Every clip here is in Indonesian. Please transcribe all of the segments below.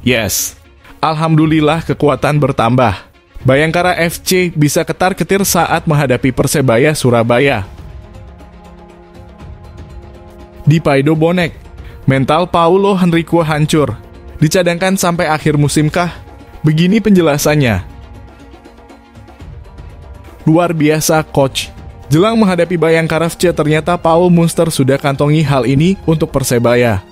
Yes, alhamdulillah kekuatan bertambah. Bayangkara FC bisa ketar-ketir saat menghadapi Persebaya Surabaya. Di Paido Bonek, mental Paulo Henrique hancur. Dicadangkan sampai akhir musim kah? Begini penjelasannya. Luar biasa, Coach. Jelang menghadapi Bayangkara FC, ternyata Paul Munster sudah kantongi hal ini untuk Persebaya.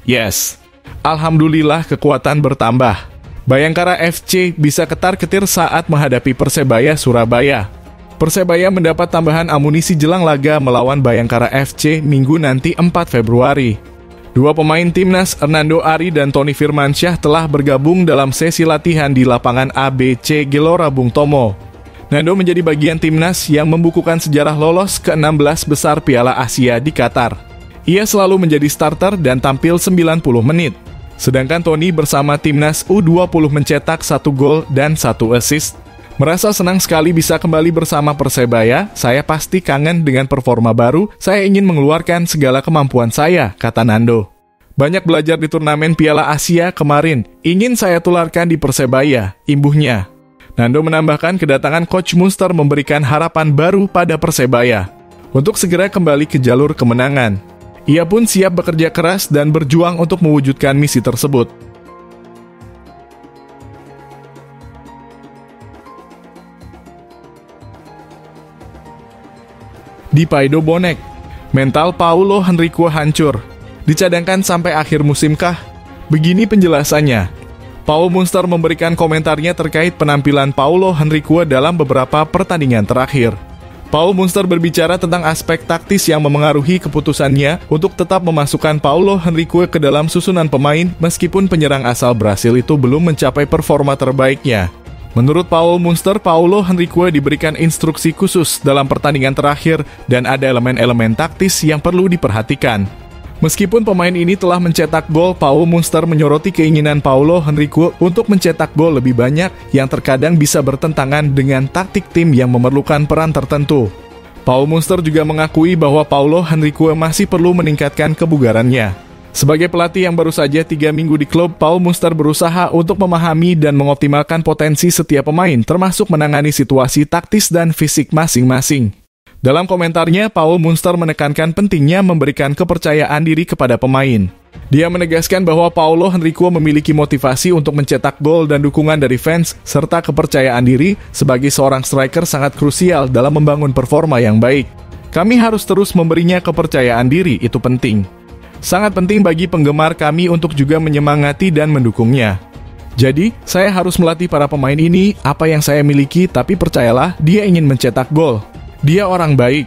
Yes, alhamdulillah kekuatan bertambah. Bayangkara FC bisa ketar-ketir saat menghadapi Persebaya Surabaya. Persebaya mendapat tambahan amunisi jelang laga melawan Bayangkara FC Minggu nanti 4 Februari. Dua pemain timnas, Hernando Ari dan Tony Firmansyah, telah bergabung dalam sesi latihan di lapangan ABC Gelora Bung Tomo. Nando menjadi bagian timnas yang membukukan sejarah lolos ke 16 besar Piala Asia di Qatar. Ia selalu menjadi starter dan tampil 90 menit. Sedangkan Tony bersama timnas U20 mencetak 1 gol dan 1 assist. Merasa senang sekali bisa kembali bersama Persebaya, saya pasti kangen dengan performa baru, saya ingin mengeluarkan segala kemampuan saya, kata Nando. Banyak belajar di turnamen Piala Asia kemarin, ingin saya tularkan di Persebaya, imbuhnya. Nando menambahkan kedatangan Coach Munster memberikan harapan baru pada Persebaya untuk segera kembali ke jalur kemenangan. Ia pun siap bekerja keras dan berjuang untuk mewujudkan misi tersebut. Di Paido Bonek, mental Paulo Henrique hancur. Dicadangkan sampai akhir musim kah? Begini penjelasannya. Paul Munster memberikan komentarnya terkait penampilan Paulo Henrique dalam beberapa pertandingan terakhir. Paul Munster berbicara tentang aspek taktis yang memengaruhi keputusannya untuk tetap memasukkan Paulo Henrique ke dalam susunan pemain meskipun penyerang asal Brasil itu belum mencapai performa terbaiknya. Menurut Paul Munster, Paulo Henrique diberikan instruksi khusus dalam pertandingan terakhir dan ada elemen-elemen taktis yang perlu diperhatikan. Meskipun pemain ini telah mencetak gol, Paul Munster menyoroti keinginan Paulo Henrique untuk mencetak gol lebih banyak yang terkadang bisa bertentangan dengan taktik tim yang memerlukan peran tertentu. Paul Munster juga mengakui bahwa Paulo Henrique masih perlu meningkatkan kebugarannya. Sebagai pelatih yang baru saja 3 minggu di klub, Paul Munster berusaha untuk memahami dan mengoptimalkan potensi setiap pemain, termasuk menangani situasi taktis dan fisik masing-masing. Dalam komentarnya, Paul Munster menekankan pentingnya memberikan kepercayaan diri kepada pemain. Dia menegaskan bahwa Paulo Henrique memiliki motivasi untuk mencetak gol dan dukungan dari fans, serta kepercayaan diri sebagai seorang striker sangat krusial dalam membangun performa yang baik. Kami harus terus memberinya kepercayaan diri, itu penting. Sangat penting bagi penggemar kami untuk juga menyemangati dan mendukungnya. Jadi, saya harus melatih para pemain ini apa yang saya miliki, tapi percayalah, dia ingin mencetak gol. Dia orang baik.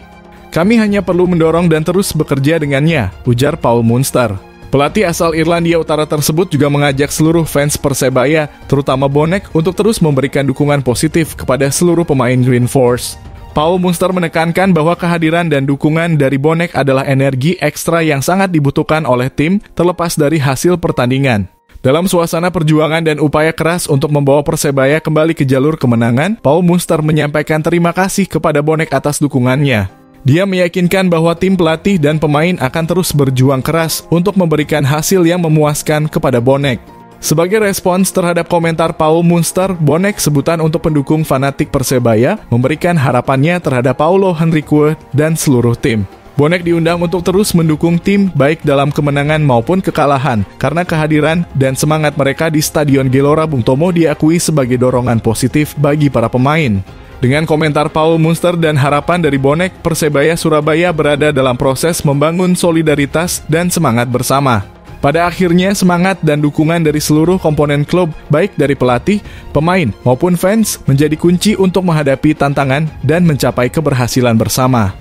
Kami hanya perlu mendorong dan terus bekerja dengannya, ujar Paul Munster. Pelatih asal Irlandia Utara tersebut juga mengajak seluruh fans Persebaya, terutama bonek, untuk terus memberikan dukungan positif kepada seluruh pemain Green Force. Paul Munster menekankan bahwa kehadiran dan dukungan dari bonek adalah energi ekstra yang sangat dibutuhkan oleh tim, terlepas dari hasil pertandingan. Dalam suasana perjuangan dan upaya keras untuk membawa Persebaya kembali ke jalur kemenangan, Paul Munster menyampaikan terima kasih kepada bonek atas dukungannya. Dia meyakinkan bahwa tim pelatih dan pemain akan terus berjuang keras untuk memberikan hasil yang memuaskan kepada bonek. Sebagai respons terhadap komentar Paul Munster, bonek, sebutan untuk pendukung fanatik Persebaya, memberikan harapannya terhadap Paulo Henrique dan seluruh tim. Bonek diundang untuk terus mendukung tim baik dalam kemenangan maupun kekalahan, karena kehadiran dan semangat mereka di Stadion Gelora Bung Tomo diakui sebagai dorongan positif bagi para pemain. Dengan komentar Paul Munster dan harapan dari bonek, Persebaya Surabaya berada dalam proses membangun solidaritas dan semangat bersama. Pada akhirnya, semangat dan dukungan dari seluruh komponen klub, baik dari pelatih, pemain, maupun fans, menjadi kunci untuk menghadapi tantangan dan mencapai keberhasilan bersama.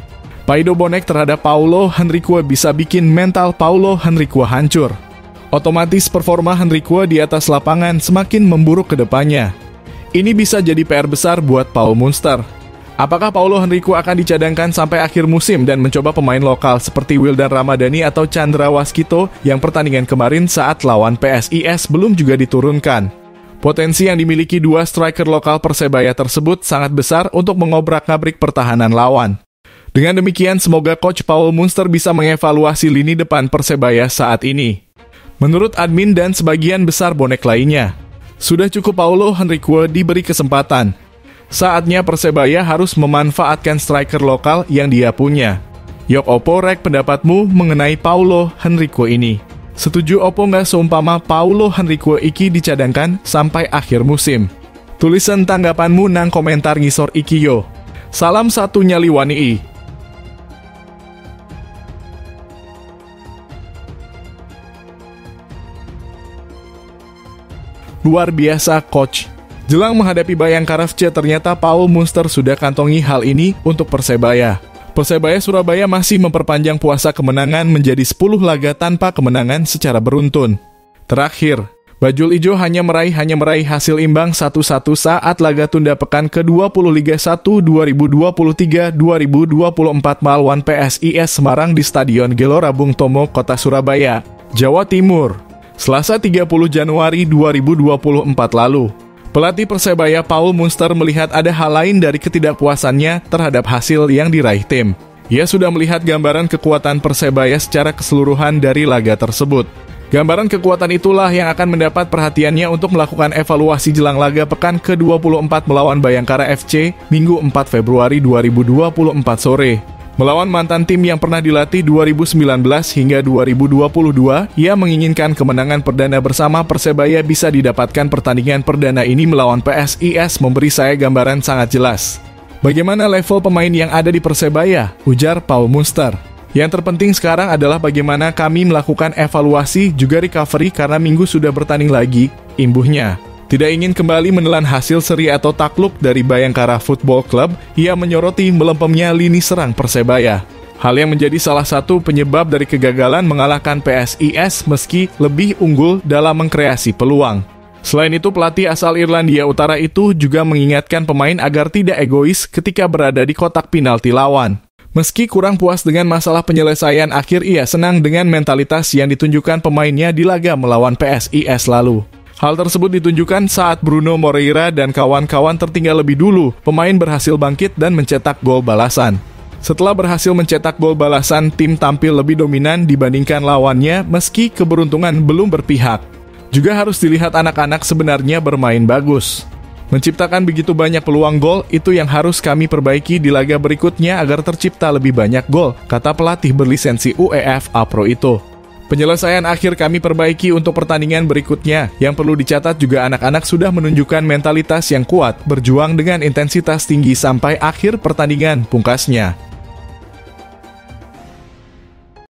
Paido bonek terhadap Paulo Henrique bisa bikin mental Paulo Henrique hancur. Otomatis performa Henrique di atas lapangan semakin memburuk ke depannya. Ini bisa jadi PR besar buat Paul Munster. Apakah Paulo Henrique akan dicadangkan sampai akhir musim dan mencoba pemain lokal seperti Wildan Ramadhani atau Chandra Waskito yang pertandingan kemarin saat lawan PSIS belum juga diturunkan? Potensi yang dimiliki dua striker lokal Persebaya tersebut sangat besar untuk mengobrak-ngabrik pertahanan lawan. Dengan demikian, semoga Coach Paul Munster bisa mengevaluasi lini depan Persebaya saat ini. Menurut admin dan sebagian besar bonek lainnya, sudah cukup Paulo Henrique diberi kesempatan. Saatnya Persebaya harus memanfaatkan striker lokal yang dia punya. Yok opo rek pendapatmu mengenai Paulo Henrique ini? Setuju opo nggak seumpama Paulo Henrique iki dicadangkan sampai akhir musim? Tulisan tanggapanmu nang komentar ngisor iki yo. Salam satu nyali wani. Luar biasa coach. Jelang menghadapi Bayangkara FC, ternyata Paul Munster sudah kantongi hal ini untuk Persebaya. Persebaya Surabaya masih memperpanjang puasa kemenangan menjadi 10 laga tanpa kemenangan secara beruntun. Terakhir, Bajul Ijo hanya meraih hasil imbang 1-1 saat laga tunda pekan ke-20 Liga 1 2023-2024 melawan PSIS Semarang di Stadion Gelora Bung Tomo, Kota Surabaya, Jawa Timur, Selasa 30 Januari 2024 lalu. Pelatih Persebaya Paul Munster melihat ada hal lain dari ketidakpuasannya terhadap hasil yang diraih tim. Ia sudah melihat gambaran kekuatan Persebaya secara keseluruhan dari laga tersebut. Gambaran kekuatan itulah yang akan mendapat perhatiannya untuk melakukan evaluasi jelang laga pekan ke-24 melawan Bayangkara FC Minggu 4 Februari 2024 sore. Melawan mantan tim yang pernah dilatih 2019 hingga 2022, ia menginginkan kemenangan perdana bersama Persebaya bisa didapatkan. Pertandingan perdana ini melawan PSIS memberi saya gambaran sangat jelas. Bagaimana level pemain yang ada di Persebaya, ujar Paul Munster. Yang terpenting sekarang adalah bagaimana kami melakukan evaluasi juga recovery karena minggu sudah bertanding lagi, imbuhnya. Tidak ingin kembali menelan hasil seri atau takluk dari Bayangkara Football Club, ia menyoroti melempemnya lini serang Persebaya. Hal yang menjadi salah satu penyebab dari kegagalan mengalahkan PSIS meski lebih unggul dalam mengkreasi peluang. Selain itu, pelatih asal Irlandia Utara itu juga mengingatkan pemain agar tidak egois ketika berada di kotak penalti lawan. Meski kurang puas dengan masalah penyelesaian akhir, ia senang dengan mentalitas yang ditunjukkan pemainnya di laga melawan PSIS lalu. Hal tersebut ditunjukkan saat Bruno Moreira dan kawan-kawan tertinggal lebih dulu, pemain berhasil bangkit dan mencetak gol balasan. Setelah berhasil mencetak gol balasan, tim tampil lebih dominan dibandingkan lawannya meski keberuntungan belum berpihak. Juga harus dilihat anak-anak sebenarnya bermain bagus. Menciptakan begitu banyak peluang gol, itu yang harus kami perbaiki di laga berikutnya agar tercipta lebih banyak gol, kata pelatih berlisensi UEFA Pro itu. Penyelesaian akhir kami perbaiki untuk pertandingan berikutnya. Yang perlu dicatat juga anak-anak sudah menunjukkan mentalitas yang kuat, berjuang dengan intensitas tinggi sampai akhir pertandingan, pungkasnya.